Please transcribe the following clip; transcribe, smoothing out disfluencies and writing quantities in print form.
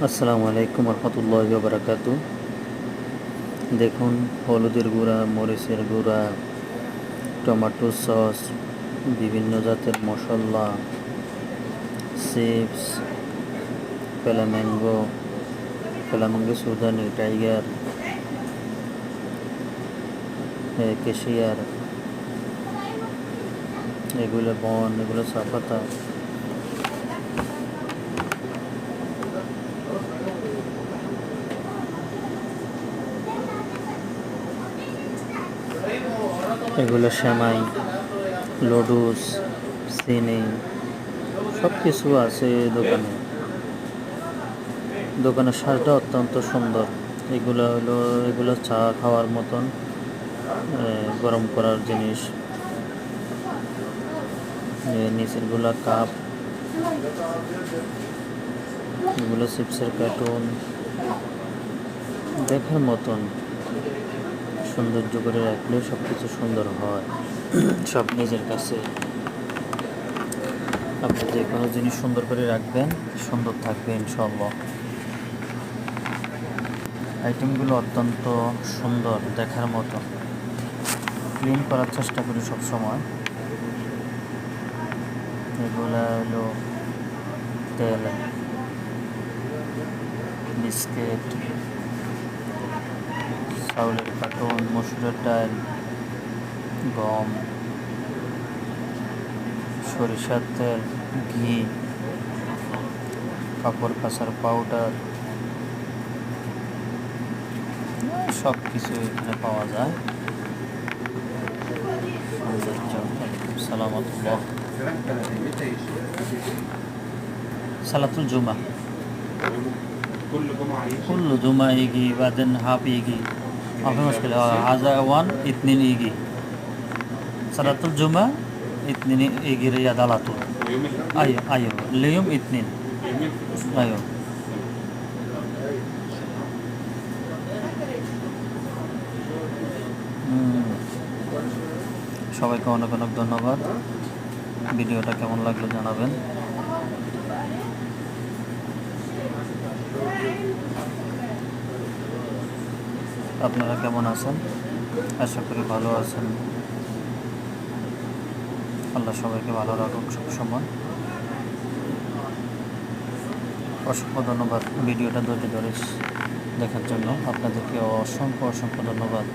আসসালামু আলাইকুম রহমতুল্লাহি ওয়া বারাকাতু। দেখুন, হলুদের গুঁড়া, মরিচের গুঁড়া, টমেটো সস, বিভিন্ন জাতের মশলা, চিপস, ফ্লামিঙ্গো, সুদানি টাইগার, কেশিয়ার, এগুলো বন, এগুলো চাপাতা, এগুলো সেমাই, লডুস, চিনি, সব কিছু আছে এই দোকানে। দোকানের সাজটা অত্যন্ত সুন্দর। এগুলো চা খাওয়ার মতন, গরম করার জিনিস। নিচেরগুলা কাপ, এগুলো চিপসের কার্টুন, দেখার মতন। সৌন্দর্য করে রাখলে সব কিছু সুন্দর হয়। সব নিজের কাছে। আপনি যে কোনো জিনিস সুন্দর করে রাখবেন, সুন্দর থাকবে ইনশাল্লাহ। আইটেমগুলো অত্যন্ত সুন্দর, দেখার মতো। ক্লিন করার চেষ্টা করি সবসময়। এগুলা হলো তেল, বিস্কিট, চাউলের কার্টুন, মসুরের ডাল, গম, সরিষার তেল, ঘি, কাপড় কাচার পাউডার, সব কিছু এখানে পাওয়া যায়। সৌন্দর্য। সালামাতুল্লাহ। সালাতুল জুমা كل جمعة يجي بعدين هاف يجي ما في مشكلة. هذا وان اثنين يجي صلاة الجمعة اثنين يجي رياض على طول. أيوه أيوه اليوم اثنين. أيوه সবাইকে অনেক অনেক ধন্যবাদ। ভিডিওটা কেমন লাগলো জানাবেন। আপনারা কেমন আছেন? আশা করি ভালো আছেন। আল্লাহ সবাইকে ভালো রাখুক সবসময়। অসংখ্য ধন্যবাদ ভিডিওটা ধৈর্য ধরে দেখার জন্য। আপনাদেরকে অসংখ্য ধন্যবাদ।